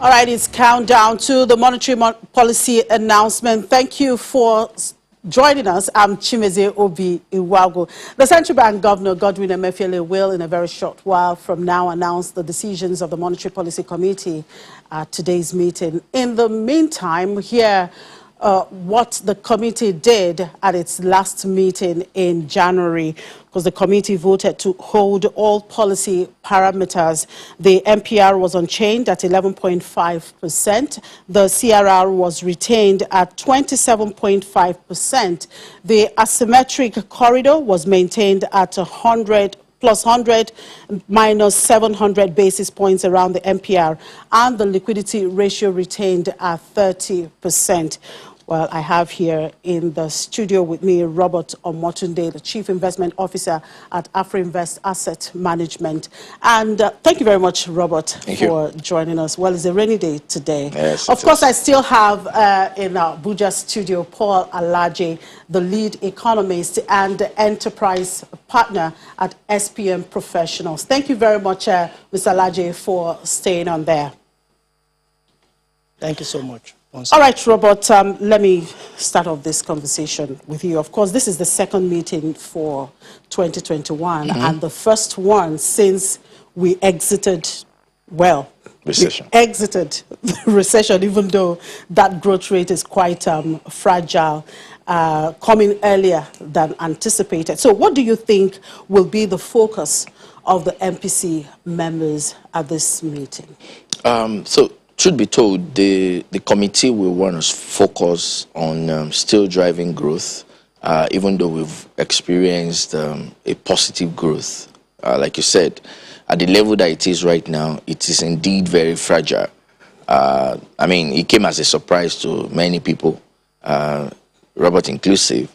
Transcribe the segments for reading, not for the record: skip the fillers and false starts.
All right, it's countdown to the monetary policy announcement. Thank you for joining us. I'm Chimeze Obi Iwago. The Central Bank Governor Godwin Emefiele will, in a very short while from now, announce the decisions of the Monetary Policy Committee at today's meeting. In the meantime, here what the committee did at its last meeting in January, because the committee voted to hold all policy parameters. The MPR was unchanged at 11.5%. The CRR was retained at 27.5%. The asymmetric corridor was maintained at 100 plus 100 minus 700 basis points around the MPR, and the liquidity ratio retained at 30%. Well, I have here in the studio with me Robert Omotunde, the Chief Investment Officer at AfroInvest Asset Management. And thank you very much, Robert, for joining us. Well, it's a rainy day today. Yes, of course, I still have in our Abuja studio Paul Alaje, the lead economist and enterprise partner at SPM Professionals. Thank you very much, Mr. Alaje, for staying on there. Thank you so much. All right, Robert, let me start off this conversation with you. Of course, this is the second meeting for 2021 and the first one since we exited, well, recession. We exited the recession, even though that growth rate is quite fragile, coming earlier than anticipated. So what do you think will be the focus of the MPC members at this meeting? Truth be told, the committee will want to focus on still driving growth, even though we've experienced a positive growth. Like you said, at the level that it is right now, it is indeed very fragile. I mean, it came as a surprise to many people, Robert inclusive,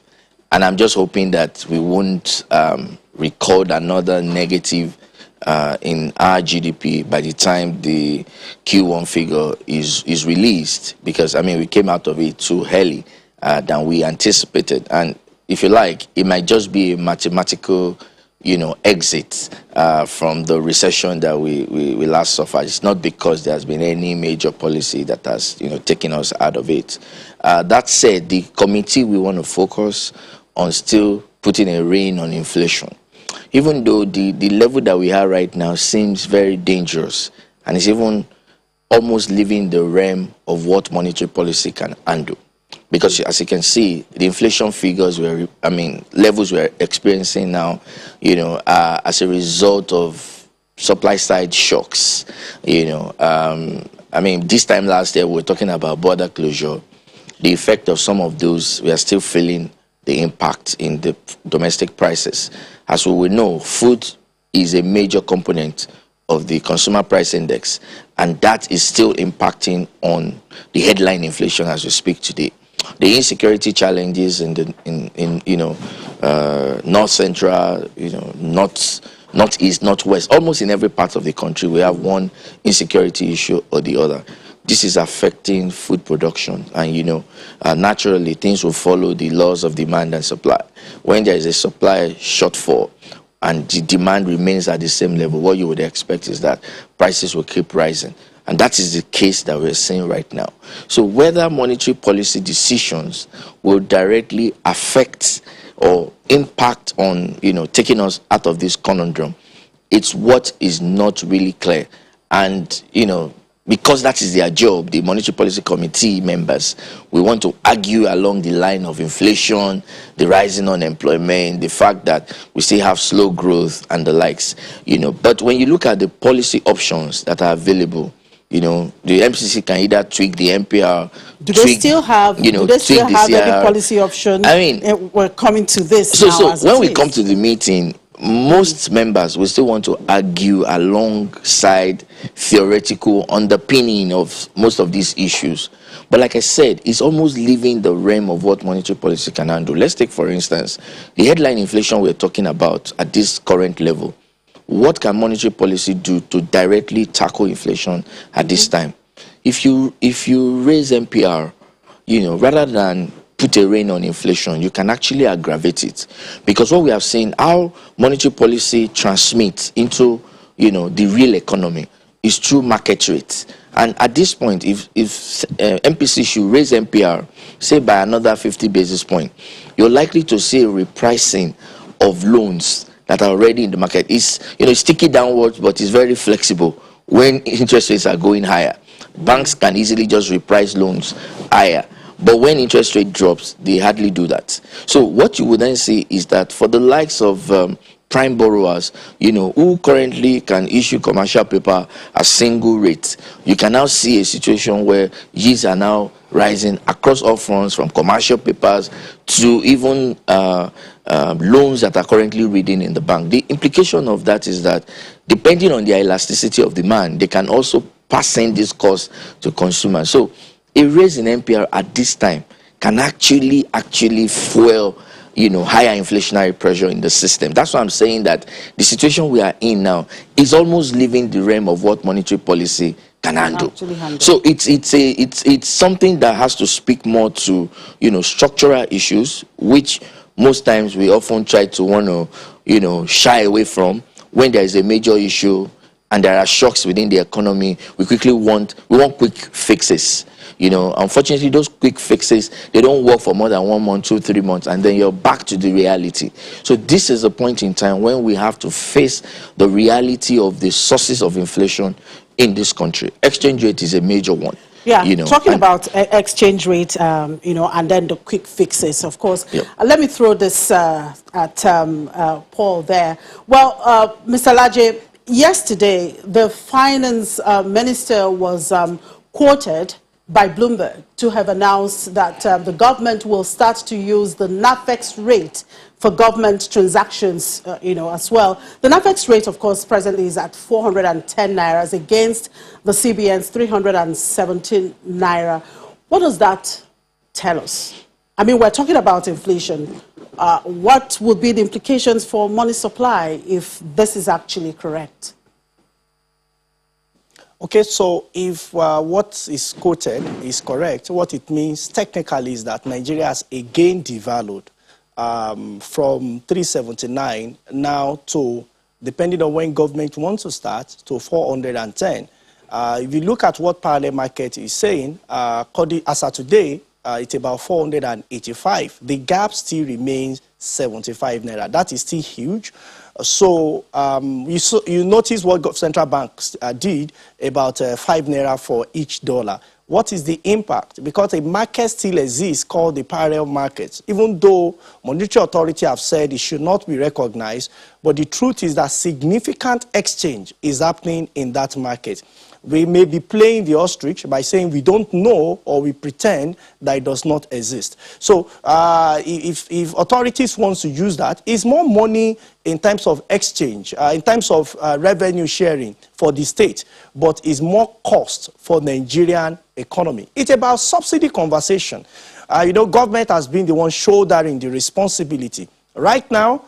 and I'm just hoping that we won't record another negative in our GDP by the time the Q1 figure is released, because I mean we came out of it too early than we anticipated, and if you like, it might just be a mathematical, exit from the recession that we last suffered. It's not because there's been any major policy that has taken us out of it. That said, the committee will want to focus on still putting a rein on inflation. Even though the level that we are right now seems very dangerous, and it's even almost leaving the realm of what monetary policy can handle. Because as you can see, the inflation figures levels we're experiencing now, as a result of supply side shocks. This time last year we were talking about border closure. The effect of some of those, we are still feeling the impact in the domestic prices. As we will know, food is a major component of the consumer price index, and that is still impacting on the headline inflation as we speak today. The insecurity challenges in north central, northeast, northwest, almost in every part of the country, we have one insecurity issue or the other. This is affecting food production, and naturally things will follow the laws of demand and supply. When there is a supply shortfall and the demand remains at the same level, what you would expect is that prices will keep rising, and that is the case that we're seeing right now. So whether monetary policy decisions will directly affect or impact on taking us out of this conundrum, it's what is not really clear. And because that is their job, the Monetary Policy Committee members, we want to argue along the line of inflation, the rising unemployment, the fact that we still have slow growth and the likes. But when you look at the policy options that are available, the MPC can either tweak the MPR. Do they still have any policy option? I mean, we're coming to this now. So when we come to the meeting, most members will still want to argue alongside theoretical underpinning of most of these issues. But like I said, it's almost leaving the realm of what monetary policy can handle. Let's take, for instance, the headline inflation we're talking about at this current level. What can monetary policy do to directly tackle inflation at this time? If you raise MPR, rather than put a rein on inflation, you can actually aggravate it. Because what we have seen, how monetary policy transmits into, the real economy is through market rates. And at this point, if MPC should raise MPR, say by another 50 basis point, you're likely to see a repricing of loans that are already in the market. It's, it's sticky downwards, but it's very flexible when interest rates are going higher. Banks can easily just reprice loans higher. But when interest rate drops, they hardly do that. So what you would then see is that for the likes of prime borrowers, who currently can issue commercial paper at single rate, you can now see a situation where yields are now rising across all fronts, from commercial papers to even loans that are currently reading in the bank. The implication of that is that depending on the elasticity of demand, they can also pass in this cost to consumers. So a raise in MPR at this time can actually fuel higher inflationary pressure in the system. That's why I'm saying that the situation we are in now is almost leaving the realm of what monetary policy can handle. So it's something that has to speak more to structural issues, which most times we often try to want to shy away from. When there is a major issue and there are shocks within the economy, we want quick fixes. Unfortunately, those quick fixes, they don't work for more than 1 month, 2, 3 months, and then you're back to the reality. So this is a point in time when we have to face the reality of the sources of inflation in this country. Exchange rate is a major one. Yeah, talking about exchange rate, and then the quick fixes, of course. Yep. Let me throw this at Paul there. Well, Mr. Laje, yesterday, the finance minister was quoted by Bloomberg to have announced that the government will start to use the NAFEX rate for government transactions, as well. The NAFEX rate, of course, presently is at 410 naira against the CBN's 317 naira. What does that tell us? I mean, we're talking about inflation. What would be the implications for money supply if this is actually correct? Okay, so if what is quoted is correct, what it means technically is that Nigeria has again devalued from 379 now to, depending on when government wants to start, to 410. If you look at what parallel market is saying, as of today, it's about 485. The gap still remains 75 naira. That is still huge. So you notice what central banks did about 5 naira for each dollar. What is the impact? Because a market still exists called the parallel markets, even though monetary authority have said it should not be recognized. But the truth is that significant exchange is happening in that market. We may be playing the ostrich by saying we don't know, or we pretend that it does not exist. So if authorities want to use that, it's more money in terms of exchange, in terms of revenue sharing for the state, but it's more cost for Nigerian economy. It's about subsidy conversation. Government has been the one shouldering the responsibility. Right now,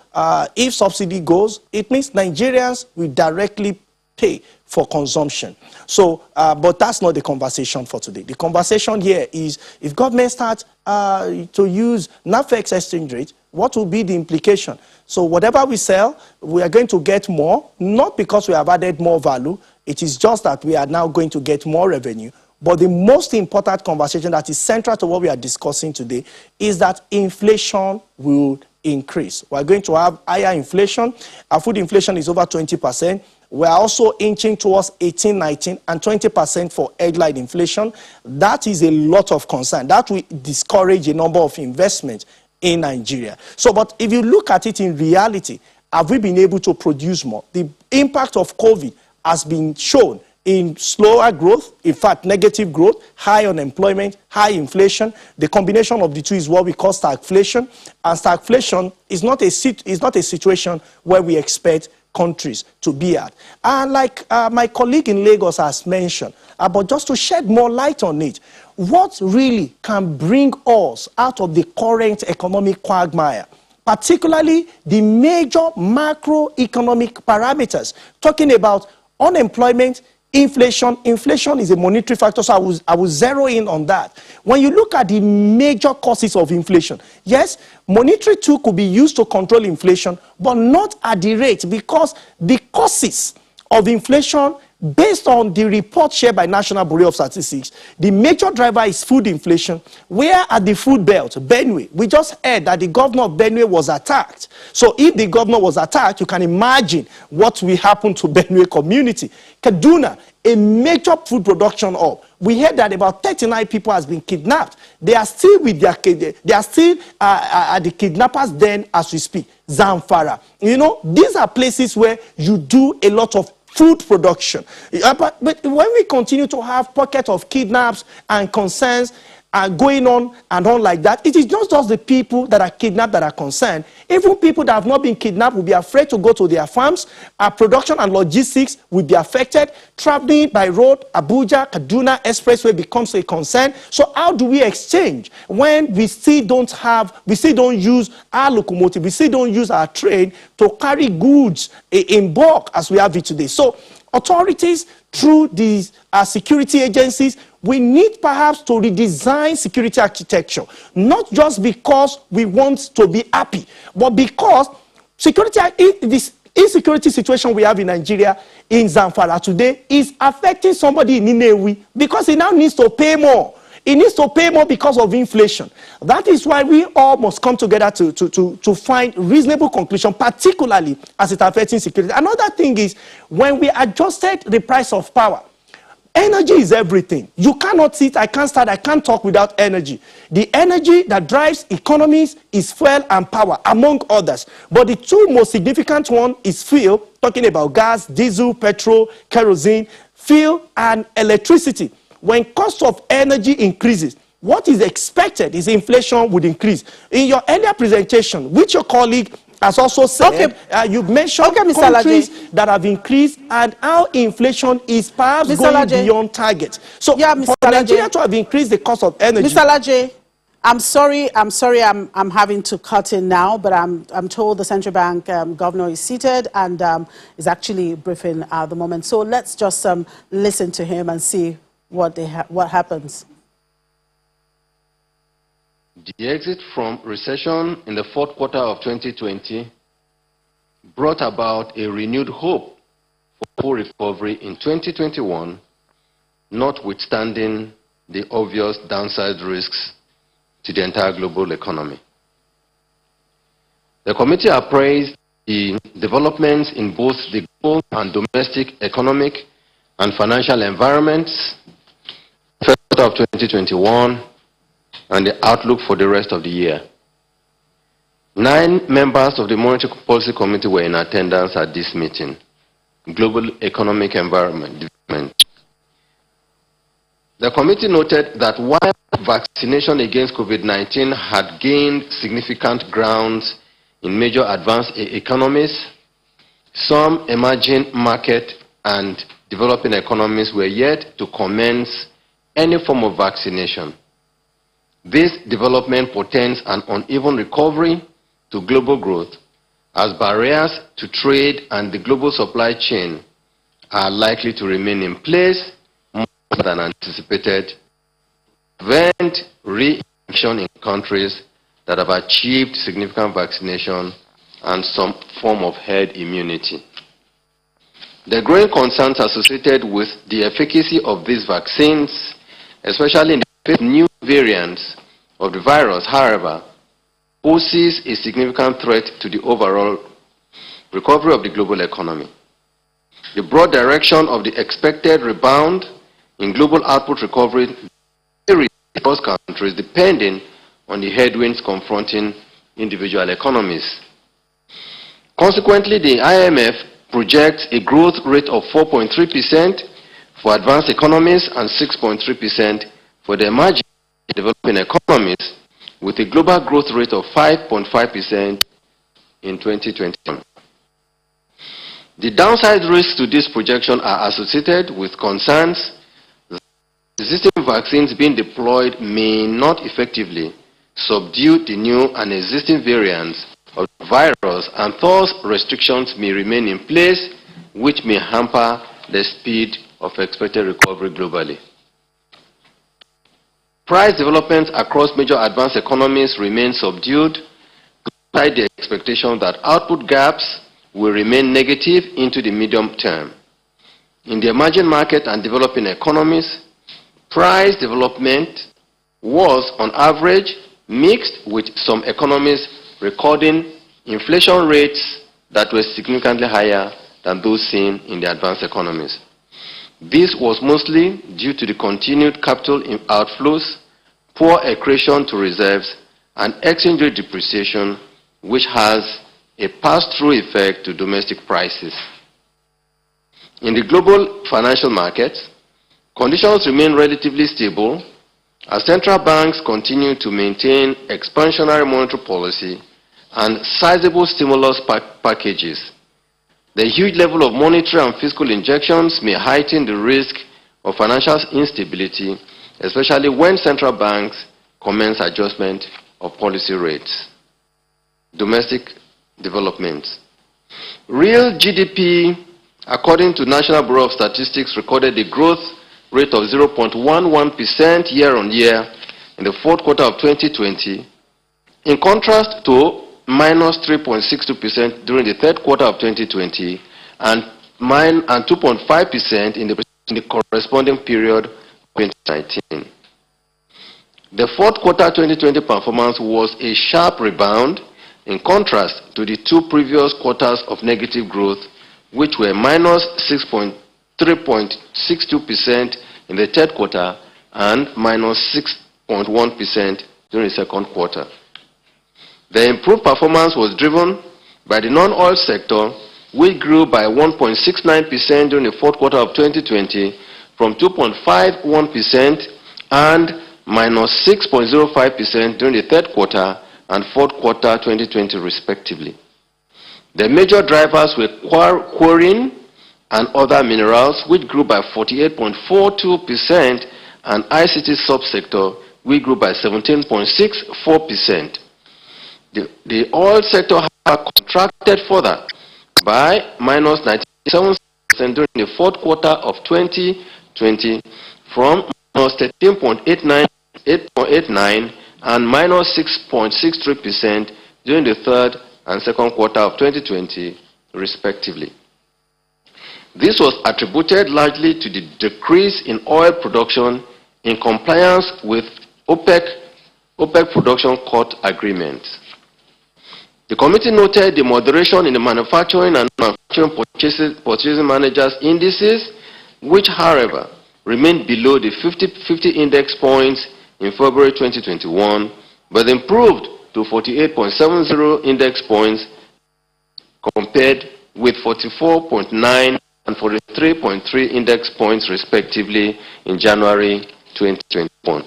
if subsidy goes, it means Nigerians will directly pay for consumption. So, but that's not the conversation for today. The conversation here is, if government starts to use NAFEX exchange rate, what will be the implication? So whatever we sell, we are going to get more, not because we have added more value. It is just that we are now going to get more revenue. But the most important conversation that is central to what we are discussing today is that inflation will increase. We are going to have higher inflation. Our food inflation is over 20%. We are also inching towards 18, 19, and 20% for headline inflation. That is a lot of concern. That will discourage a number of investments in Nigeria. So, but if you look at it in reality, have we been able to produce more? The impact of COVID has been shown in slower growth, in fact, negative growth, high unemployment, high inflation. The combination of the two is what we call stagflation. And stagflation is not a situation where we expect countries to be at. And like my colleague in Lagos has mentioned, but just to shed more light on it, what really can bring us out of the current economic quagmire, particularly the major macroeconomic parameters, talking about unemployment, inflation. Inflation is a monetary factor, so I will zero in on that. When you look at the major causes of inflation, yes, monetary tool could be used to control inflation, but not at the rate, because the causes of inflation Based on the report shared by National Bureau of Statistics, the major driver is food inflation. Where at the food belt, Benue, we just heard that the governor of Benue was attacked. So if the governor was attacked, you can imagine what will happen to Benue community. Kaduna, a major food production hub. We heard that about 39 people has been kidnapped. They are still with their at the kidnappers den as we speak. Zamfara. You know, these are places where you do a lot of food production. But when we continue to have pockets of kidnaps and concerns going on and on like that, it is not just the people that are kidnapped that are concerned. Even people that have not been kidnapped will be afraid to go to their farms. Our production and logistics will be affected. Traveling by road, Abuja, Kaduna Expressway becomes a concern. So how do we exchange when we still don't use our locomotive, we still don't use our train to carry goods in bulk as we have it today? So authorities, through these security agencies, we need perhaps to redesign security architecture, not just because we want to be happy, but because this insecurity situation we have in Nigeria, in Zamfara today, is affecting somebody in Nnewi because he now needs to pay more. He needs to pay more because of inflation. That is why we all must come together to find reasonable conclusion, particularly as it affects security. Another thing is, when we adjusted the price of power, energy is everything. You cannot sit, I can't talk without energy. The energy that drives economies is fuel and power, among others. But the two most significant one is fuel, talking about gas, diesel, petrol, kerosene, fuel and electricity. When cost of energy increases, what is expected is inflation would increase. In your earlier presentation, which your colleague has also said, you mentioned countries that have increased and how inflation is perhaps going beyond target. So for Nigeria to have increased the cost of energy. Mr. Laje, I'm sorry I'm having to cut in now, but I'm told the central bank governor is seated and is actually briefing at the moment. So let's just listen to him and see what happens. The exit from recession in the fourth quarter of 2020 brought about a renewed hope for full recovery in 2021, notwithstanding the obvious downside risks to the entire global economy. The committee appraised the developments in both the global and domestic economic and financial environments first quarter of 2021 and the outlook for the rest of the year. 9 members of the Monetary Policy Committee were in attendance at this meeting. Global economic environment development. The committee noted that while vaccination against COVID-19 had gained significant grounds in major advanced economies, some emerging market and developing economies were yet to commence any form of vaccination. This development portends an uneven recovery to global growth as barriers to trade and the global supply chain are likely to remain in place more than anticipated, prevent reinfection in countries that have achieved significant vaccination and some form of herd immunity. The growing concerns associated with the efficacy of these vaccines, especially in the face of new variants of the virus, however, poses a significant threat to the overall recovery of the global economy. The broad direction of the expected rebound in global output recovery varies across countries depending on the headwinds confronting individual economies. Consequently, the IMF projects a growth rate of 4.3% for advanced economies and 6.3% for the emerging developing economies, with a global growth rate of 5.5% in 2021. The downside risks to this projection are associated with concerns that existing vaccines being deployed may not effectively subdue the new and existing variants of the virus, and thus restrictions may remain in place which may hamper the speed of expected recovery globally. Price developments across major advanced economies remain subdued, despite the expectation that output gaps will remain negative into the medium term. In the emerging market and developing economies, price development was, on average, mixed, with some economies recording inflation rates that were significantly higher than those seen in the advanced economies. This was mostly due to the continued capital outflows, poor accretion to reserves, and exchange rate depreciation, which has a pass-through effect to domestic prices. In the global financial markets, conditions remain relatively stable as central banks continue to maintain expansionary monetary policy and sizable stimulus packages. The huge level of monetary and fiscal injections may heighten the risk of financial instability, especially when central banks commence adjustment of policy rates. Domestic developments. Real GDP, according to National Bureau of Statistics, recorded a growth rate of 0.11% year-on-year in the fourth quarter of 2020, in contrast to minus 3.62% during the third quarter of 2020 and 2.5% in the corresponding period of 2019. The fourth quarter 2020 performance was a sharp rebound in contrast to the two previous quarters of negative growth, which were minus 3.62% in the third quarter and minus 6.1% during the second quarter. The improved performance was driven by the non-oil sector, which grew by 1.69% during the fourth quarter of 2020 from 2.51% and minus 6.05% during the third quarter and fourth quarter 2020 respectively. The major drivers were quarrying and other minerals, which grew by 48.42%, and ICT subsector, which grew by 17.64%. The oil sector contracted further by minus 97% during the fourth quarter of 2020 from minus 13.89 and minus 6.63% during the third and second quarter of 2020, respectively. This was attributed largely to the decrease in oil production in compliance with OPEC production cut agreements. The committee noted the moderation in the manufacturing and manufacturing purchasing managers' indices, which, however, remained below the 50 index points in February 2021, but improved to 48.70 index points compared with 44.9 and 43.3 index points, respectively, in January 2021.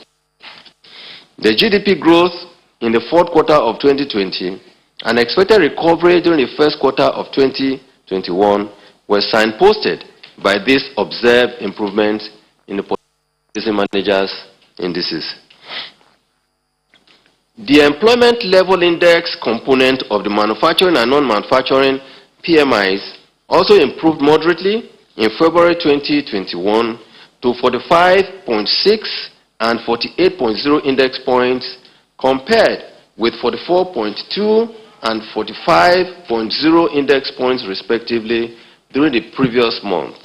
The GDP growth in the fourth quarter of 2020 and expected recovery during the first quarter of 2021 were signposted by these observed improvements in the purchasing managers' indices. The employment level index component of the manufacturing and non-manufacturing PMIs also improved moderately in February 2021 to 45.6 and 48.0 index points, compared with 44.2 and 45.0 index points, respectively, during the previous month.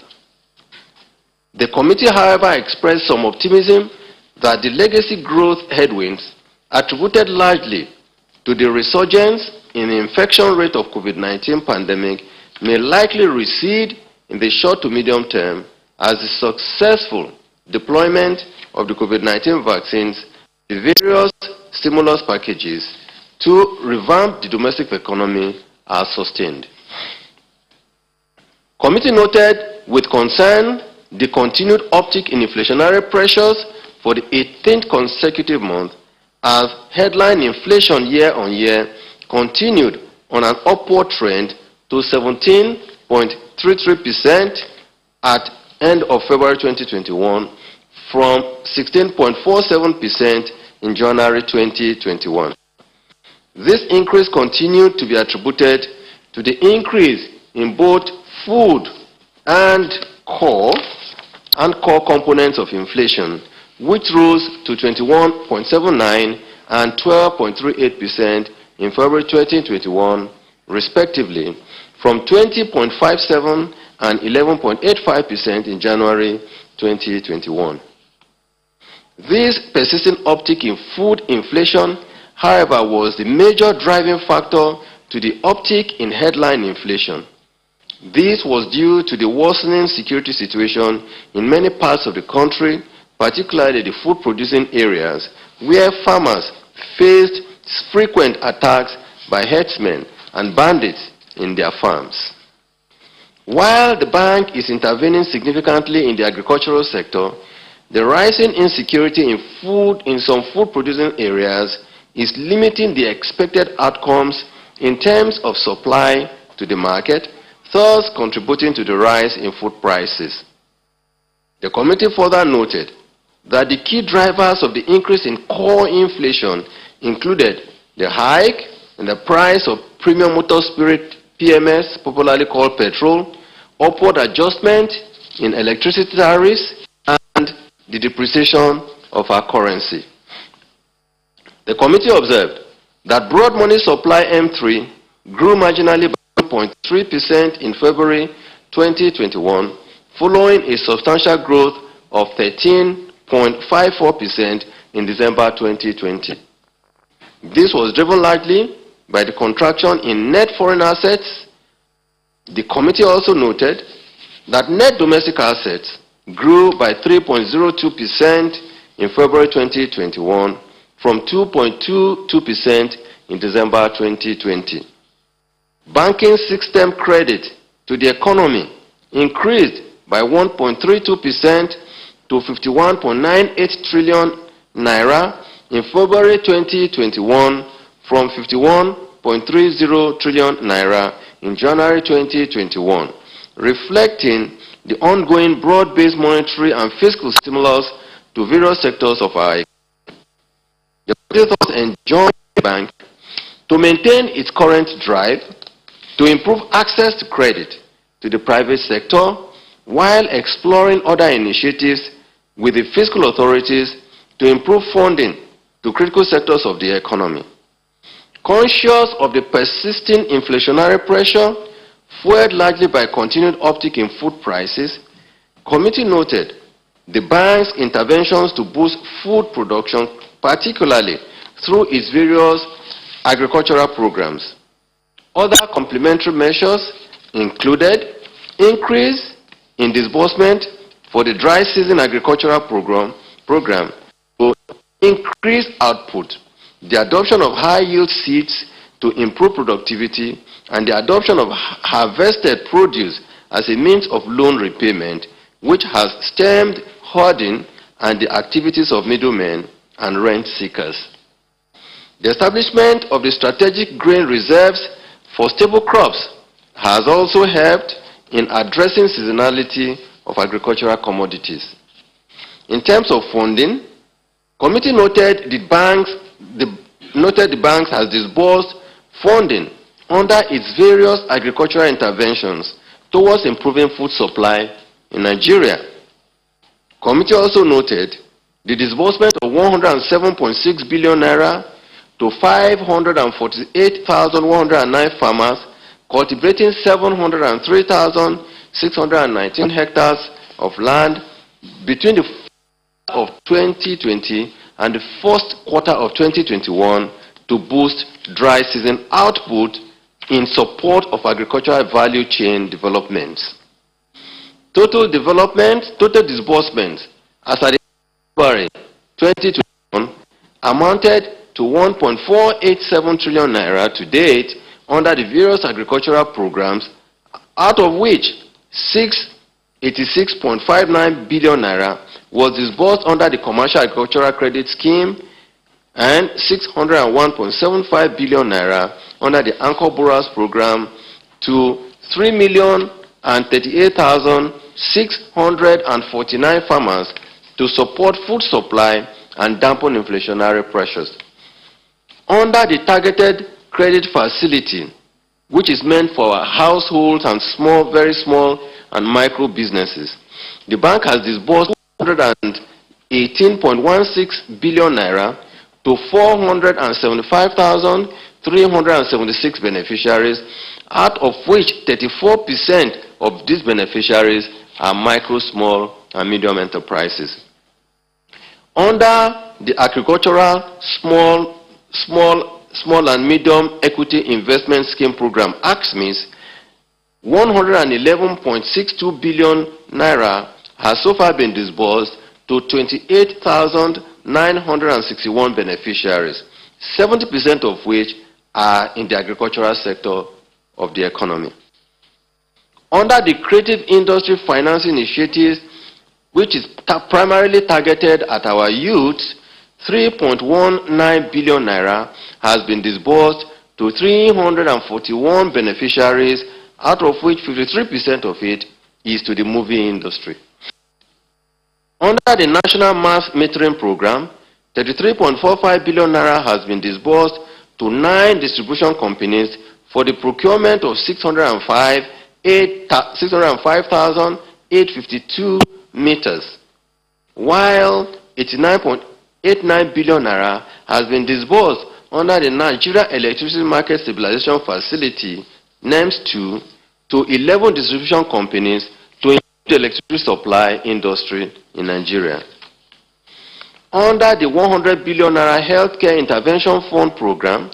The committee, however, expressed some optimism that the legacy growth headwinds attributed largely to the resurgence in the infection rate of COVID-19 pandemic may likely recede in the short to medium term as the successful deployment of the COVID-19 vaccines, the various stimulus packages to revamp the domestic economy are sustained. Committee noted with concern the continued uptick in inflationary pressures for the 18th consecutive month as headline inflation year-on-year continued on an upward trend to 17.33% at end of February 2021 from 16.47% in January 2021. This increase continued to be attributed to the increase in both food and core components of inflation, which rose to 21.79 and 12.38% in February 2021, respectively, from 20.57 and 11.85% in January 2021. This persistent uptick in food inflation, however, was the major driving factor to the uptick in headline inflation. This was due to the worsening security situation in many parts of the country, particularly the food-producing areas, where farmers faced frequent attacks by herdsmen and bandits in their farms. While the bank is intervening significantly in the agricultural sector, the rising insecurity in some food-producing areas is limiting the expected outcomes in terms of supply to the market, thus contributing to the rise in food prices. The committee further noted that the key drivers of the increase in core inflation included the hike in the price of premium motor spirit PMS, popularly called petrol, upward adjustment in electricity tariffs, and the depreciation of our currency. The committee observed that broad money supply M3 grew marginally by 0.3% in February 2021, following a substantial growth of 13.54% in December 2020. This was driven largely by the contraction in net foreign assets. The committee also noted that net domestic assets grew by 3.02% in February 2021 from 2.22% in December 2020. Banking system credit to the economy increased by 1.32% to 51.98 trillion naira in February 2021 from 51.30 trillion naira in January 2021, reflecting the ongoing broad-based monetary and fiscal stimulus to various sectors of our economy. The thus enjoined the bank to maintain its current drive to improve access to credit to the private sector while exploring other initiatives with the fiscal authorities to improve funding to critical sectors of the economy. Conscious of the persisting inflationary pressure, fueled largely by continued uptick in food prices, the committee noted the bank's interventions to boost food production, particularly through its various agricultural programs. Other complementary measures included increase in disbursement for the dry season agricultural program to increase output, the adoption of high-yield seeds to improve productivity, and the adoption of harvested produce as a means of loan repayment, which has stemmed hoarding and the activities of middlemen and rent seekers. The establishment of the strategic grain reserves for staple crops has also helped in addressing seasonality of agricultural commodities. In terms of funding, committee noted the banks has disbursed funding under its various agricultural interventions towards improving food supply in Nigeria. Committee also noted the disbursement of 107.6 billion naira to 548,109 farmers cultivating 703,619 hectares of land between the of 2020 and the first quarter of 2021 to boost dry season output in support of agricultural value chain development. Total disbursements as at February 2021 amounted to 1.487 trillion naira to date under the various agricultural programs, out of which 686.59 billion naira was disbursed under the Commercial Agricultural Credit Scheme and 601.75 billion naira under the Anchor Borrowers Program to 3,038,649 farmers to support food supply and dampen inflationary pressures. Under the Targeted Credit Facility, which is meant for households and very small and micro businesses, the bank has disbursed 118.16 billion naira to 475,376 beneficiaries out of which 34% of these beneficiaries are micro, small, and medium enterprises. Under the Agricultural Small and Medium Equity Investment Scheme Program, AXMIS, 111.62 billion naira has so far been disbursed to 28,961 beneficiaries, 70% of which are in the agricultural sector of the economy. Under the Creative Industry Financing Initiatives, which is primarily targeted at our youth, 3.19 billion naira has been disbursed to 341 beneficiaries, out of which 53% of it is to the movie industry. Under the National Mass Metering Program, 33.45 billion naira has been disbursed to 9 distribution companies for the procurement of 605,852 meters, while 89.89 billion naira has been disbursed under the Nigeria Electricity Market Stabilization Facility, NEMS 2, to 11 distribution companies to improve the electricity supply industry in Nigeria. Under the 100 billion naira Healthcare Intervention Fund Program,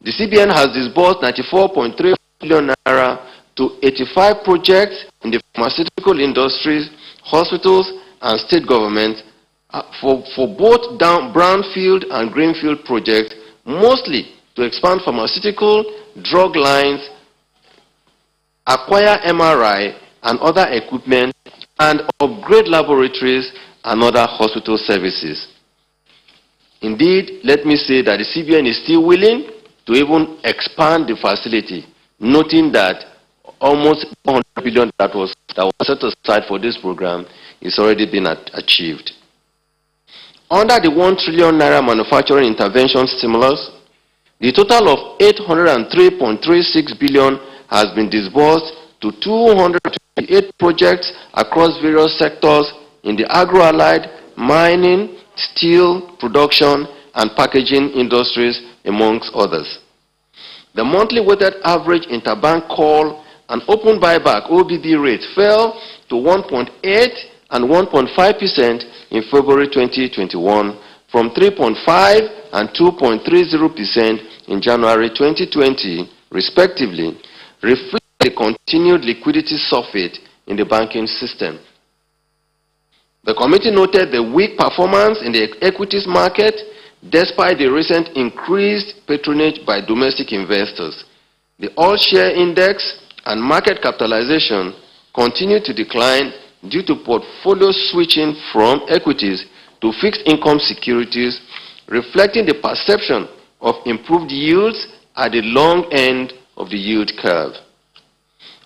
the CBN has disbursed 94.3 billion naira to 85 projects in the pharmaceutical industries, hospitals, and state governments for both brownfield and greenfield projects, mostly to expand pharmaceutical drug lines, acquire MRI and other equipment, and upgrade laboratories and other hospital services. Indeed, let me say that the CBN is still willing to even expand the facility, noting that almost 100 billion that was set aside for this program is already been achieved. Under the 1 trillion naira manufacturing intervention stimulus, the total of 803.36 billion has been disbursed to 228 projects across various sectors in the agro-allied, mining, steel, production, and packaging industries, amongst others. The monthly weighted average interbank call and open buyback OBB rates fell to 1.8 and 1.5% in February 2021 from 3.5 and 2.30% in January 2020, respectively, reflecting the continued liquidity surfeit in the banking system. The committee noted the weak performance in the equities market despite the recent increased patronage by domestic investors. The all-share index and market capitalization continue to decline due to portfolio switching from equities to fixed income securities, reflecting the perception of improved yields at the long end of the yield curve.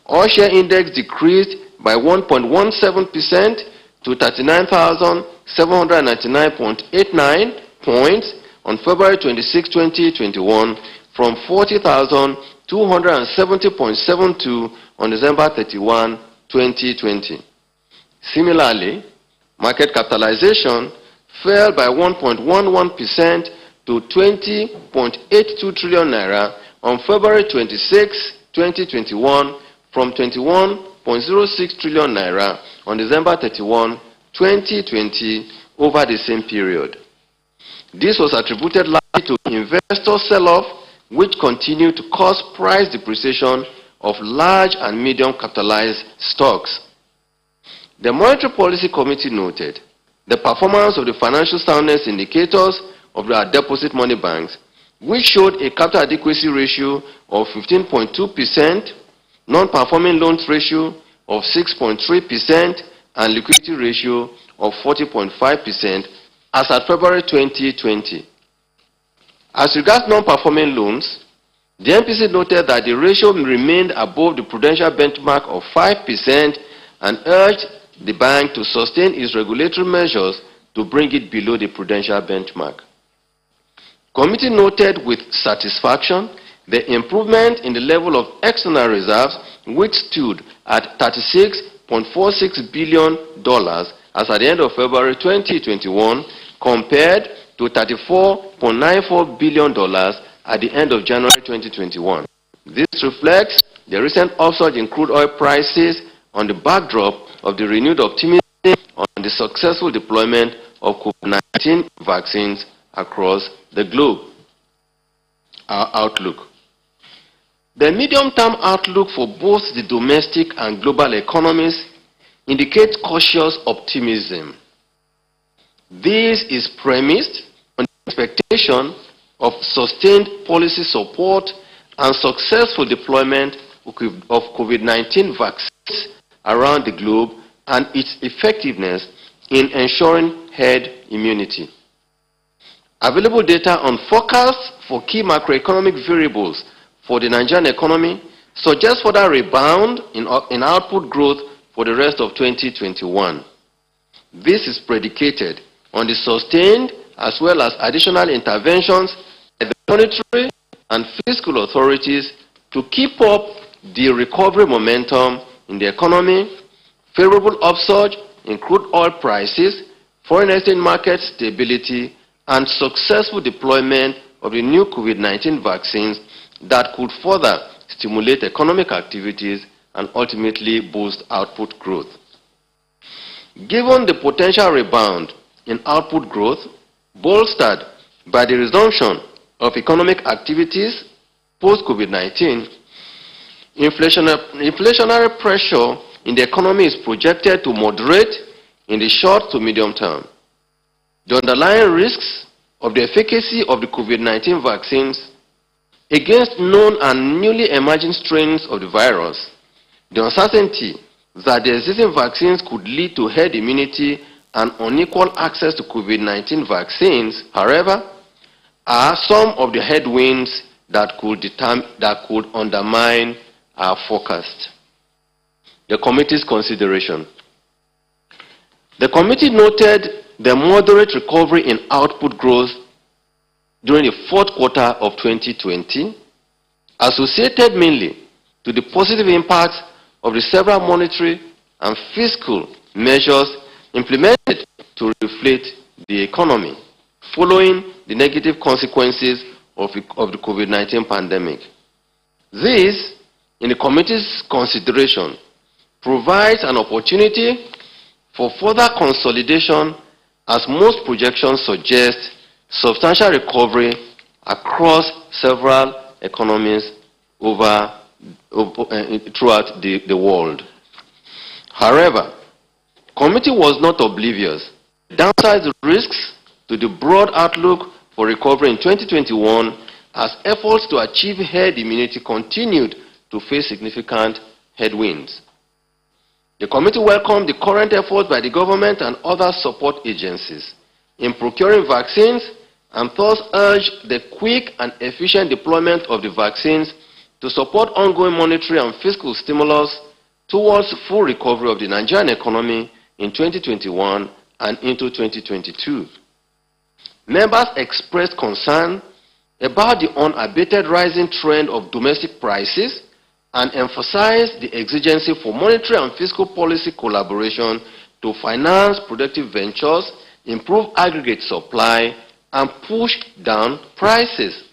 All-share index decreased by 1.17% to 39,799.89 points on February 26, 2021 from 40,270.72 on December 31, 2020. Similarly, market capitalization fell by 1.11% to 20.82 trillion naira on February 26, 2021 from 21.06 trillion naira on December 31, 2020 over the same period. This was attributed largely to investor sell-off, which continued to cause price depreciation of large and medium capitalized stocks. The Monetary Policy Committee noted the performance of the financial soundness indicators of our deposit money banks, which showed a capital adequacy ratio of 15.2%, non-performing loans ratio of 6.3%, and liquidity ratio of 40.5% as at February 2020. As regards non-performing loans, the MPC noted that the ratio remained above the prudential benchmark of 5% and urged the bank to sustain its regulatory measures to bring it below the prudential benchmark. Committee noted with satisfaction the improvement in the level of external reserves, which stood at $36.46 billion as at the end of February 2021, compared to $34.94 billion at the end of January 2021. This reflects the recent upsurge in crude oil prices on the backdrop of the renewed optimism on the successful deployment of COVID-19 vaccines across the globe. Our outlook. The medium-term outlook for both the domestic and global economies indicates cautious optimism. This is premised on the expectation of sustained policy support and successful deployment of COVID-19 vaccines around the globe and its effectiveness in ensuring herd immunity. Available data on forecasts for key macroeconomic variables for the Nigerian economy suggests further rebound in output growth for the rest of 2021. This is predicated on the sustained as well as additional interventions by the monetary and fiscal authorities to keep up the recovery momentum in the economy, favorable upsurge in crude oil prices, foreign exchange market stability, and successful deployment of the new COVID-19 vaccines that could further stimulate economic activities and ultimately boost output growth. Given the potential rebound in output growth, bolstered by the resumption of economic activities post-COVID-19, inflationary pressure in the economy is projected to moderate in the short to medium term. The underlying risks of the efficacy of the COVID-19 vaccines against known and newly emerging strains of the virus, the uncertainty that the existing vaccines could lead to herd immunity and unequal access to COVID-19 vaccines, however, are some of the headwinds that could undermine our forecast. The committee's consideration. The committee noted the moderate recovery in output growth during the fourth quarter of 2020, associated mainly to the positive impacts of the several monetary and fiscal measures implemented to reflate the economy following the negative consequences of the COVID-19 pandemic. This, in the committee's consideration, provides an opportunity for further consolidation as most projections suggest substantial recovery across several economies throughout the world. However, the committee was not oblivious. Downside risks to the broad outlook for recovery in 2021 as efforts to achieve herd immunity continued to face significant headwinds. The committee welcomed the current efforts by the government and other support agencies in procuring vaccines and thus urged the quick and efficient deployment of the vaccines to support ongoing monetary and fiscal stimulus towards full recovery of the Nigerian economy in 2021 and into 2022. Members expressed concern about the unabated rising trend of domestic prices and emphasized the exigency for monetary and fiscal policy collaboration to finance productive ventures, improve aggregate supply, and push down prices.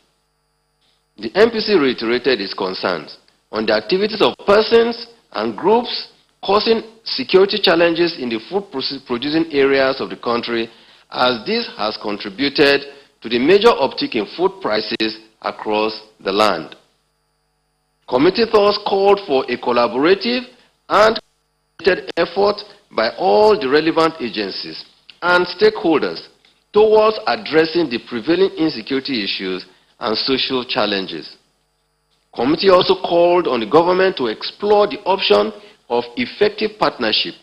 The MPC reiterated its concerns on the activities of persons and groups causing security challenges in the food-producing areas of the country, as this has contributed to the major uptick in food prices across the land. Committee thus called for a collaborative and coordinated effort by all the relevant agencies and stakeholders towards addressing the prevailing insecurity issues and social challenges. Committee also called on the government to explore the option of effective partnership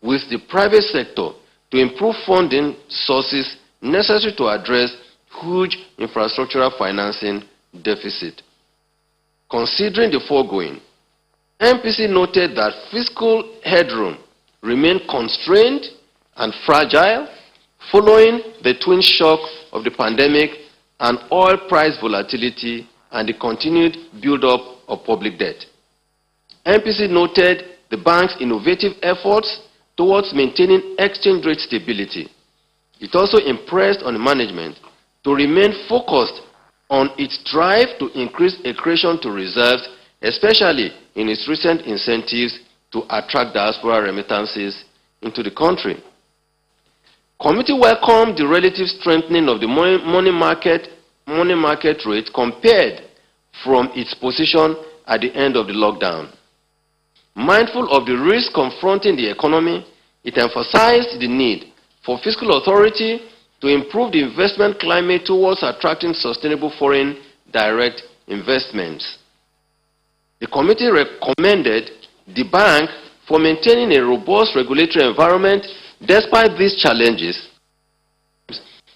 with the private sector to improve funding sources necessary to address huge infrastructural financing deficit. Considering the foregoing, MPC noted that fiscal headroom remained constrained and fragile following the twin shock of the pandemic and oil price volatility and the continued build-up of public debt. MPC noted the bank's innovative efforts towards maintaining exchange rate stability. It also impressed on the management to remain focused on its drive to increase accretion to reserves especially in its recent incentives to attract diaspora remittances into the country. Committee welcomed the relative strengthening of the money market rate compared from its position at the end of the lockdown. Mindful of the risk confronting the economy, it emphasized the need for fiscal authority to improve the investment climate towards attracting sustainable foreign direct investments. The committee recommended the bank for maintaining a robust regulatory environment despite these challenges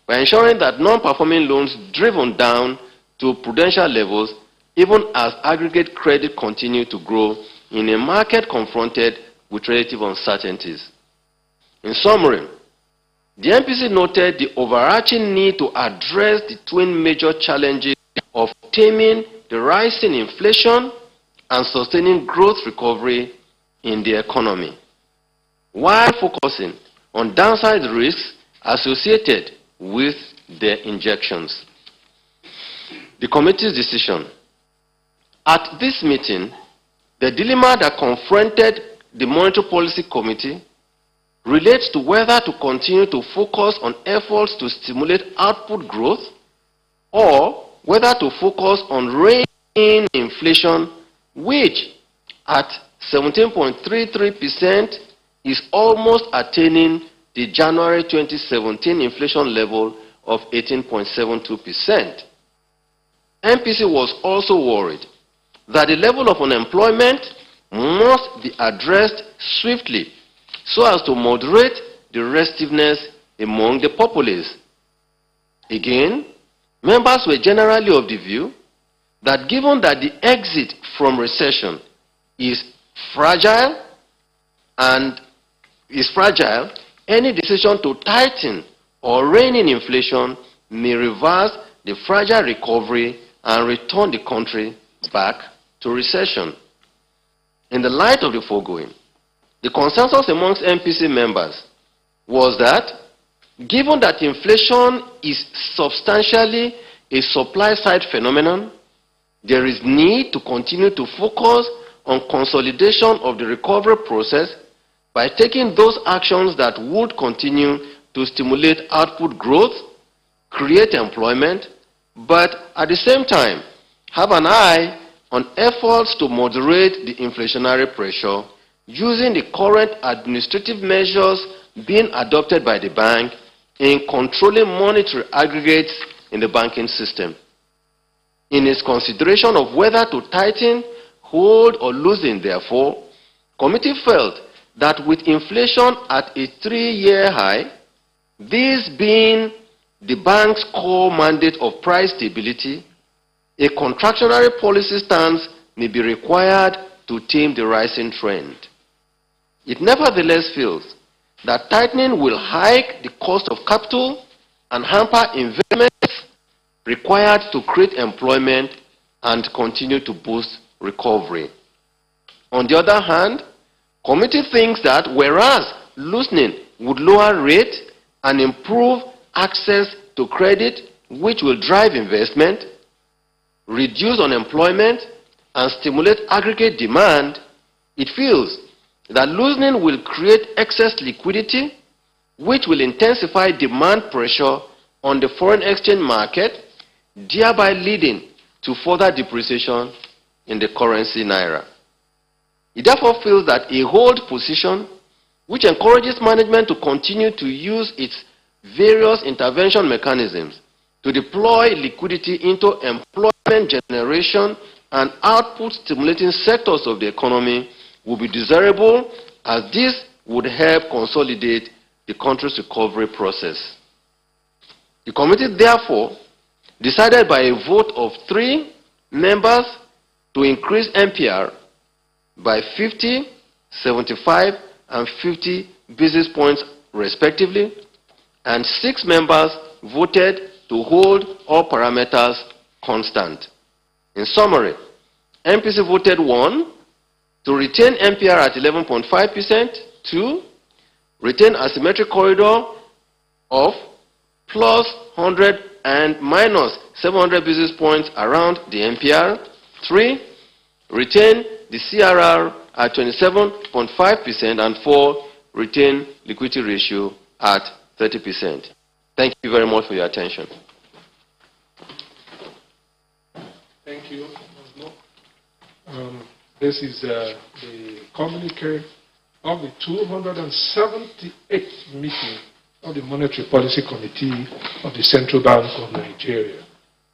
by ensuring that non-performing loans driven down to prudential levels even as aggregate credit continued to grow in a market confronted with relative uncertainties. In summary, the MPC noted the overarching need to address the twin major challenges of taming the rising inflation and sustaining growth recovery in the economy, while focusing on downside risks associated with their injections. The committee's decision. At this meeting, the dilemma that confronted the Monetary Policy Committee relates to whether to continue to focus on efforts to stimulate output growth or whether to focus on reining in inflation, which at 17.33% is almost attaining the January 2017 inflation level of 18.72%. MPC was also worried that the level of unemployment must be addressed swiftly so as to moderate the restiveness among the populace. Again, members were generally of the view that given that the exit from recession is fragile, any decision to tighten or rein in inflation may reverse the fragile recovery and return the country back to recession. In the light of the foregoing, the consensus amongst MPC members was that given that inflation is substantially a supply-side phenomenon, there is need to continue to focus on consolidation of the recovery process by taking those actions that would continue to stimulate output growth, create employment, but at the same time have an eye on efforts to moderate the inflationary pressure using the current administrative measures being adopted by the bank in controlling monetary aggregates in the banking system. In its consideration of whether to tighten, hold, or loosen, therefore, committee felt that with inflation at a 3-year high, this being the bank's core mandate of price stability, a contractionary policy stance may be required to tame the rising trend. It nevertheless feels that tightening will hike the cost of capital and hamper investments required to create employment and continue to boost recovery. On the other hand, committee thinks that whereas loosening would lower rate and improve access to credit, which will drive investment, reduce unemployment, and stimulate aggregate demand, it feels that loosening will create excess liquidity, which will intensify demand pressure on the foreign exchange market, thereby leading to further depreciation in the currency naira. It therefore feels that a hold position, which encourages management to continue to use its various intervention mechanisms to deploy liquidity into employment generation and output stimulating sectors of the economy, will be desirable, as this would help consolidate the country's recovery process. The committee therefore decided by a vote of 3 members to increase MPR by 50, 75, and 50 basis points respectively, and 6 members voted to hold all parameters constant. In summary, MPC voted 1 to retain MPR at 11.5%, 2, retain asymmetric corridor of plus 100 and minus 700 basis points around the MPR, 3, retain the CRR at 27.5%, and 4, retain liquidity ratio at 30%. Thank you very much for your attention. Thank you. This is the communique of the 278th meeting of the Monetary Policy Committee of the Central Bank of Nigeria.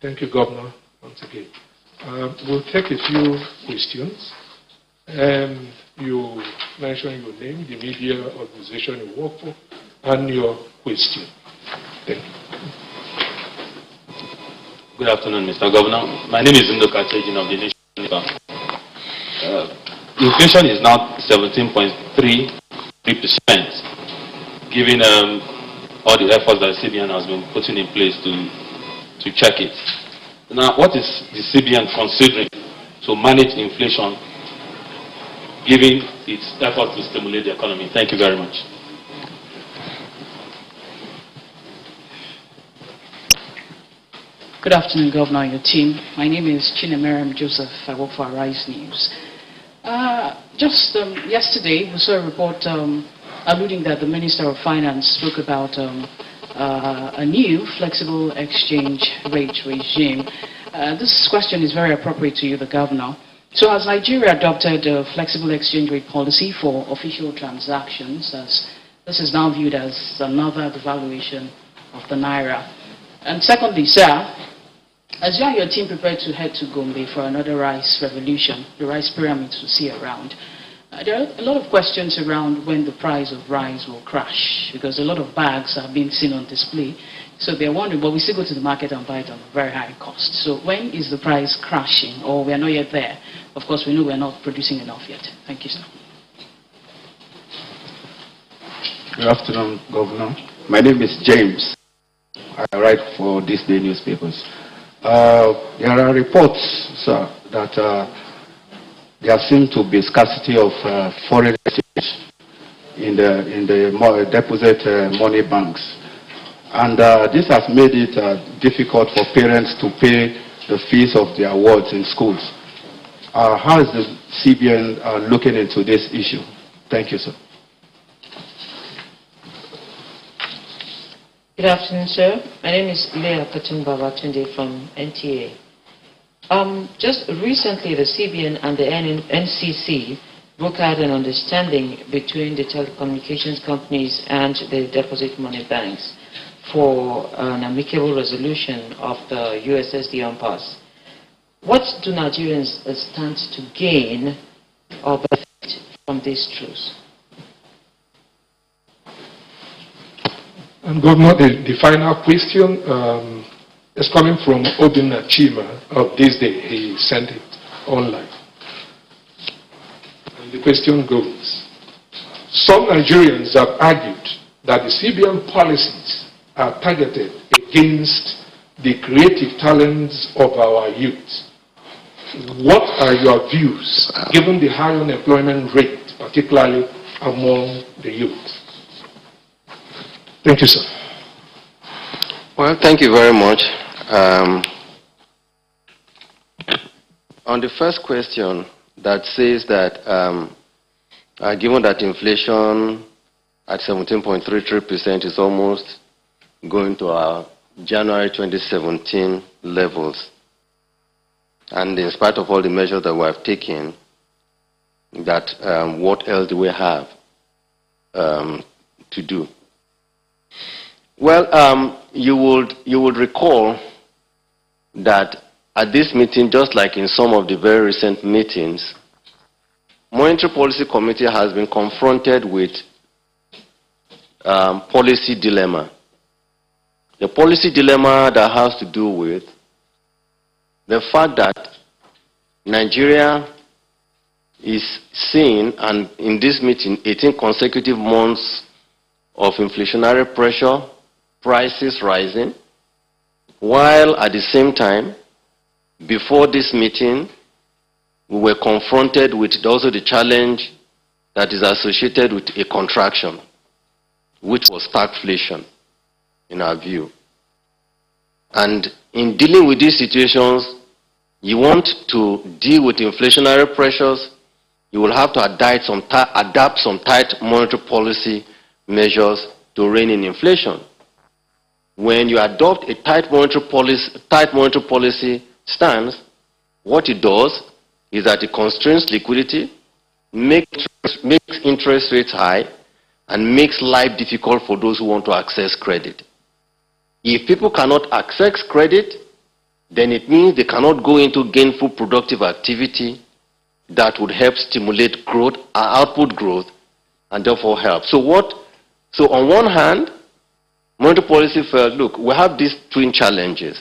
Thank you, Governor, once again. We'll take a few questions. You mention your name, the media organization you work for, and your question. Thank you. Good afternoon, Mr. Governor. My name is Ndoka Chejin of the National Bank. Inflation is now 17.33%, given all the efforts that CBN has been putting in place to check it. Now, what is the CBN considering to manage inflation, given its efforts to stimulate the economy? Thank you very much. Good afternoon, Governor and your team. My name is Chinemerem Joseph. I work for Arise News. Just yesterday, we saw a report alluding that the Minister of Finance spoke about a new flexible exchange rate regime. This question is very appropriate to you, the Governor. So has Nigeria adopted a flexible exchange rate policy for official transactions, as this is now viewed as another devaluation of the Naira? And secondly, sir, as you and your team prepare to head to Gombe for another rice revolution, the rice pyramids we see around, there are a lot of questions around when the price of rice will crash, because a lot of bags are being seen on display. So they're wondering, but we still go to the market and buy it on a very high cost. So when is the price crashing, or we are not yet there? Of course, we know we're not producing enough yet. Thank you, sir. Good afternoon, Governor. My name is James. I write for This Day newspapers. There are reports, sir, that there seems to be scarcity of foreign exchange in the deposit money banks. And this has made it difficult for parents to pay the fees of their wards in schools. How is the CBN looking into this issue? Thank you, sir. Good afternoon, sir. My name is Leah Katumbabatunde from NTA. Just recently, the CBN and the NCC brokered an understanding between the telecommunications companies and the deposit money banks for an amicable resolution of the USSD impasse. What do Nigerians stand to gain or benefit from this truce? And Governor, the final question is coming from Obinna Chima of This Day. He sent it online. And the question goes, some Nigerians have argued that the CBN policies are targeted against the creative talents of our youth. What are your views, given the high unemployment rate, particularly among the youth? Thank you, sir. Well, thank you very much. On the first question that says that given that inflation at 17.33% is almost going to our January 2017 levels, and in spite of all the measures that we have taken, that what else do we have to do? Well, you would recall that at this meeting, just like in some of the very recent meetings, Monetary Policy Committee has been confronted with policy dilemma. The policy dilemma that has to do with the fact that Nigeria is seeing, and in this meeting, 18 consecutive months of inflationary pressure, prices rising, while at the same time, before this meeting, we were confronted with also the challenge that is associated with a contraction, which was stagflation, in our view. And in dealing with these situations, you want to deal with inflationary pressures, you will have to adapt some tight monetary policy measures to rein in inflation. When you adopt a tight monetary policy stance, what it does is that it constrains liquidity, makes interest rates high, and makes life difficult for those who want to access credit. If people cannot access credit, then it means they cannot go into gainful productive activity that would help stimulate growth, output growth, and therefore help. So on one hand, monetary policy felt, look, we have these twin challenges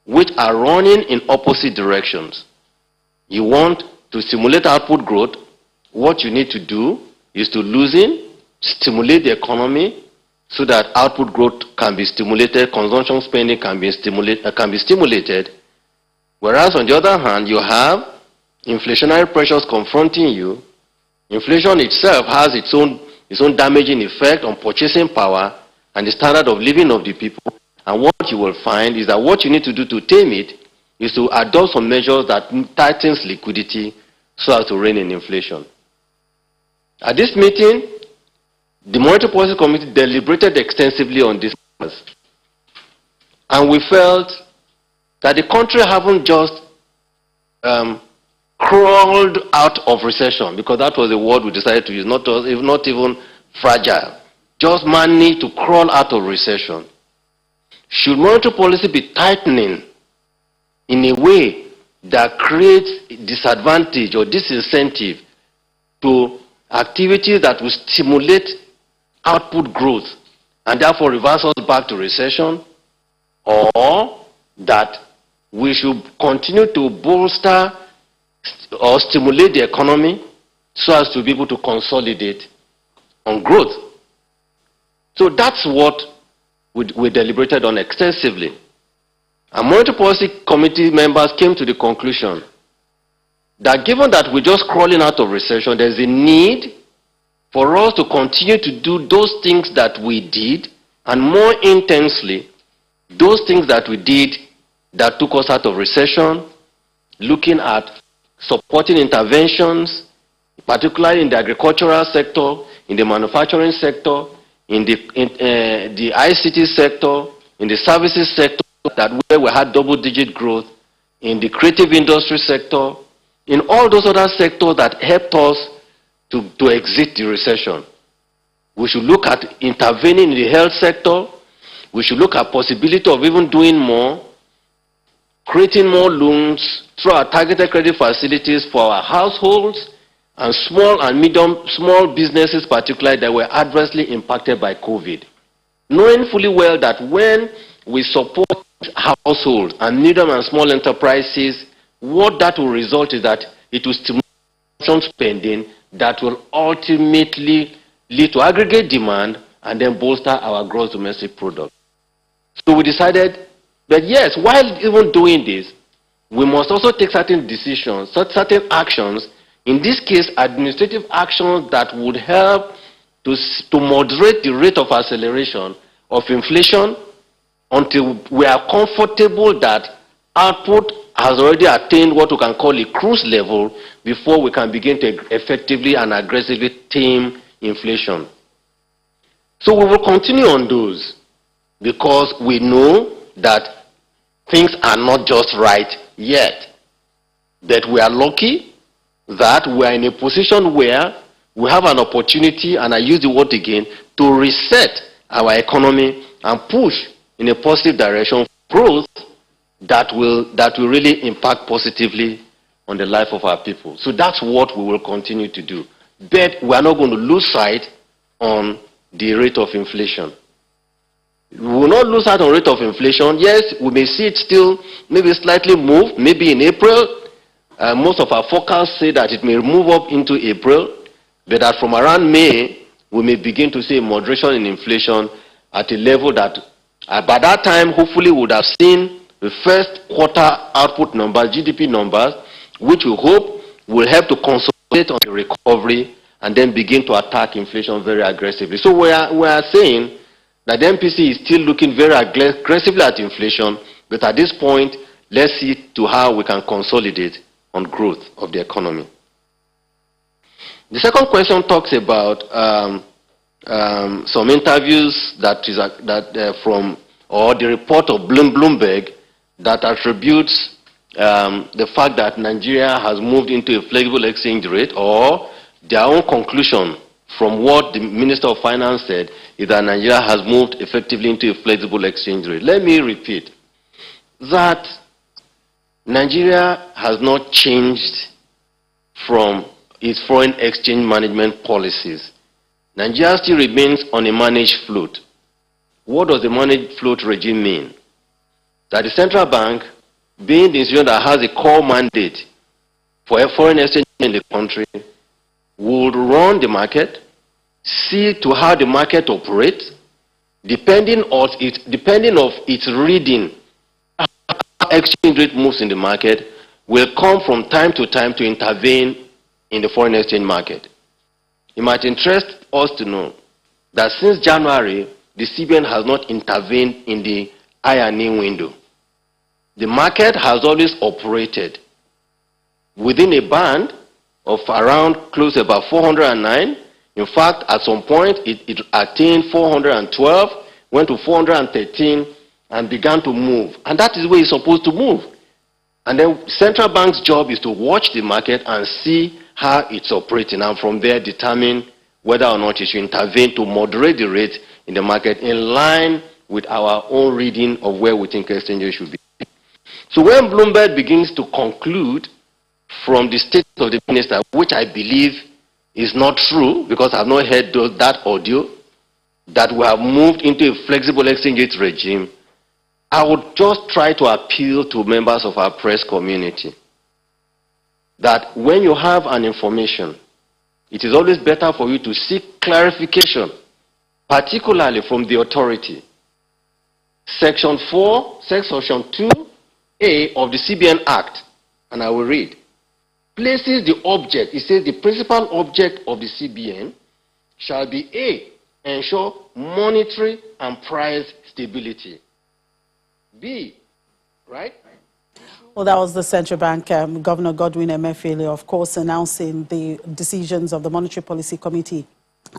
which are running in opposite directions. You want to stimulate output growth. What you need to do is to loosen, stimulate the economy so that output growth can be stimulated, consumption spending can be stimulated. Whereas on the other hand, you have inflationary pressures confronting you. Inflation itself has its own damaging effect on purchasing power and the standard of living of the people. And what you will find is that what you need to do to tame it is to adopt some measures that tightens liquidity so as to rein in inflation. At this meeting, the Monetary Policy Committee deliberated extensively on this matters. And we felt that the country haven't just crawled out of recession, because that was the word we decided to use, not even fragile, just managed to crawl out of recession. Should monetary policy be tightening in a way that creates disadvantage or disincentive to activities that will stimulate output growth and therefore reverse us back to recession, or that we should continue to bolster or stimulate the economy so as to be able to consolidate on growth? So that's what we deliberated on extensively. And Monetary Policy Committee members came to the conclusion that given that we're just crawling out of recession, there's a need for us to continue to do those things that we did, and more intensely, those things that we did that took us out of recession, looking at supporting interventions, particularly in the agricultural sector, in the manufacturing sector, in the ICT sector, in the services sector, that where we had double-digit growth, in the creative industry sector, in all those other sectors that helped us to exit the recession. We should look at intervening in the health sector. We should look at possibility of even doing more, creating more loans through our targeted credit facilities for our households and small businesses, particularly that were adversely impacted by COVID. Knowing fully well that when we support households and medium and small enterprises, what that will result is that it will stimulate spending that will ultimately lead to aggregate demand and then bolster our gross domestic product. So we decided that yes, while even doing this, we must also take certain decisions, certain actions, in this case administrative actions that would help to moderate the rate of acceleration of inflation until we are comfortable that output has already attained what we can call a cruise level before we can begin to effectively and aggressively tame inflation. So we will continue on those because we know that things are not just right yet. But we are lucky that we are in a position where we have an opportunity, and I use the word again, to reset our economy and push in a positive direction for growth that will really impact positively on the life of our people. So that's what we will continue to do. But we are not going to lose sight on the rate of inflation. We will not lose sight on rate of inflation. Yes, we may see it still maybe slightly move, maybe in April. Most of our forecasts say that it may move up into April, but that from around May, we may begin to see a moderation in inflation at a level that by that time, hopefully, we would have seen the first quarter output numbers, GDP numbers, which we hope will help to consolidate on the recovery and then begin to attack inflation very aggressively. So we are saying that the MPC is still looking very aggressively at inflation, but at this point, let's see to how we can consolidate on growth of the economy. The second question talks about some interviews from the report of Bloomberg that attributes the fact that Nigeria has moved into a flexible exchange rate, or their own conclusion from what the Minister of Finance said is that Nigeria has moved effectively into a flexible exchange rate. Let me repeat that Nigeria has not changed from its foreign exchange management policies. Nigeria still remains on a managed float. What does the managed float regime mean? That the central bank, being the institution that has a core mandate for a foreign exchange in the country, would run the market, see to how the market operates, depending on its reading, how exchange rate moves in the market, will come from time to intervene in the foreign exchange market. It might interest us to know that since January, the CBN has not intervened in the ironing window. The market has always operated within a band of around close to about 409. In fact, at some point, it attained 412, went to 413, and began to move. And that is where it's supposed to move. And then central bank's job is to watch the market and see how it's operating, and from there determine whether or not it should intervene to moderate the rate in the market in line with our own reading of where we think exchange rate should be. So when Bloomberg begins to conclude from the statement of the minister, which I believe is not true because I have not heard that audio, that we have moved into a flexible exchange rate regime, I would just try to appeal to members of our press community that when you have an information, it is always better for you to seek clarification, particularly from the authority. Section 2A of the CBN Act, and I will read, places the object, it says the principal object of the CBN shall be A, ensure monetary and price stability. B, right? Well, that was the Central Bank Governor Godwin Emefiele, of course, announcing the decisions of the Monetary Policy Committee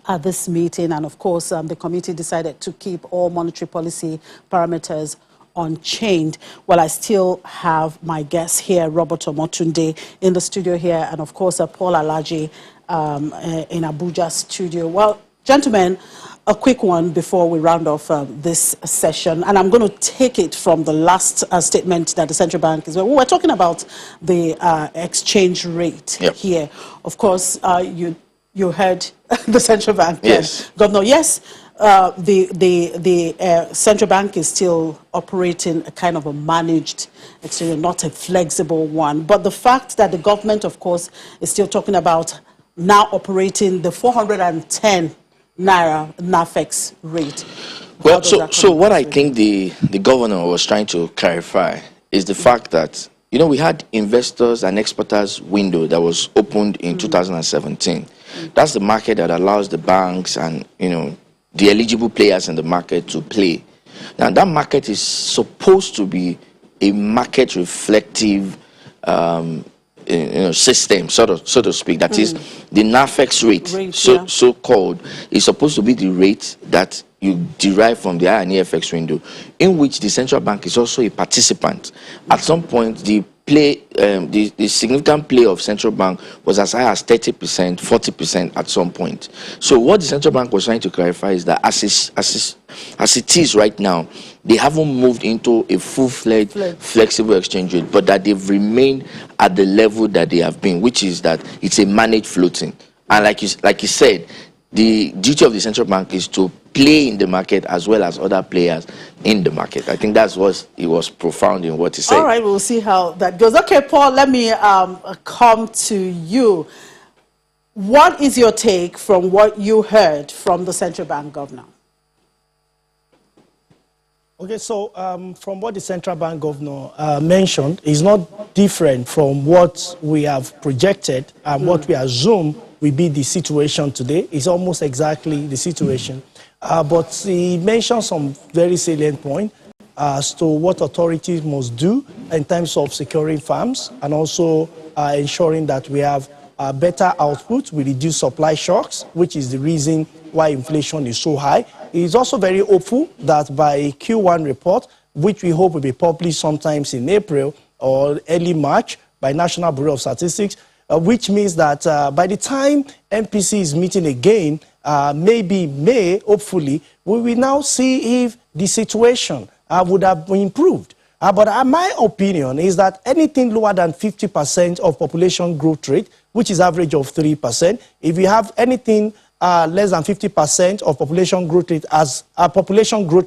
at this meeting. And of course, the committee decided to keep all monetary policy parameters unchanged. Well, I still have my guest here, Robert Omotunde, in the studio here, and of course, Paul Alaji in Abuja studio. Well, gentlemen, a quick one before we round off this session, and I'm going to take it from the last statement that the central bank is. We're talking about the exchange rate here. Of course, you heard the central bank governor. Yes, the central bank is still operating a kind of a managed exchange, not a flexible one. But the fact that the government, of course, is still talking about now operating the 410 Naira NAFEX rate. Well, so what I think the governor was trying to clarify is the fact that, you know, we had investors and exporters window that was opened in 2017. That's the market that allows the banks and, you know, the eligible players in the market to play. Now, that market is supposed to be a market reflective system, so to speak. That is the NAFEX rate, so called, is supposed to be the rate that you derive from the INEFX window, in which the central bank is also a participant. At some point, the significant play of central bank was as high as 30%, 40% at some point. So what the central bank was trying to clarify is that as it is right now, they haven't moved into a full-fledged flexible exchange rate, but that they've remained at the level that they have been, which is that it's a managed floating. And like you said, the duty of the central bank is to play in the market as well as other players in the market. I think that's what it was profound in what he said. All right, we'll see how that goes. Okay, Paul, let me come to you. What is your take from what you heard from the central bank governor? Okay, so from what the central bank governor mentioned, is not different from what we have projected and what we assume will be the situation today. It's almost exactly the situation. But he mentioned some very salient point. as to what authorities must do in terms of securing farms and also ensuring that we have better output, we reduce supply shocks, which is the reason why inflation is so high. It is also very hopeful that by Q1 report, which we hope will be published sometimes in April or early March by National Bureau of Statistics, which means that by the time MPC is meeting again, maybe May, hopefully, we will now see if the situation would have improved. But my opinion is that anything lower than 50% of population growth rate, which is average of 3%, if you have anything less than 50% of population growth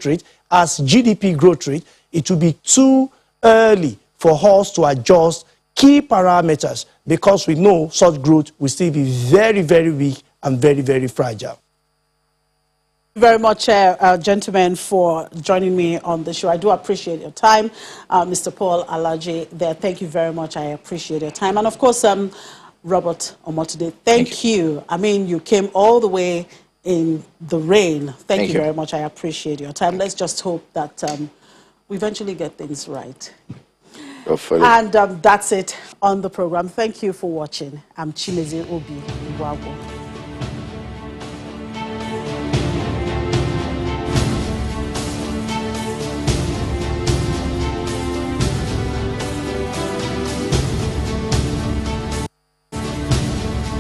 rate as GDP growth rate, it will be too early for us to adjust key parameters because we know such growth will still be very, very weak and very, very fragile. Thank you very much, gentlemen, for joining me on the show. I do appreciate your time. Mr. Paul Alaje there, thank you very much. I appreciate your time. And of course, Robert Omotude, thank you. I mean, you came all the way in the rain. Thank you very much. I appreciate your time. Let's just hope that we eventually get things right. And that's it on the program. Thank you for watching. I'm Chimeze Obi Iwago.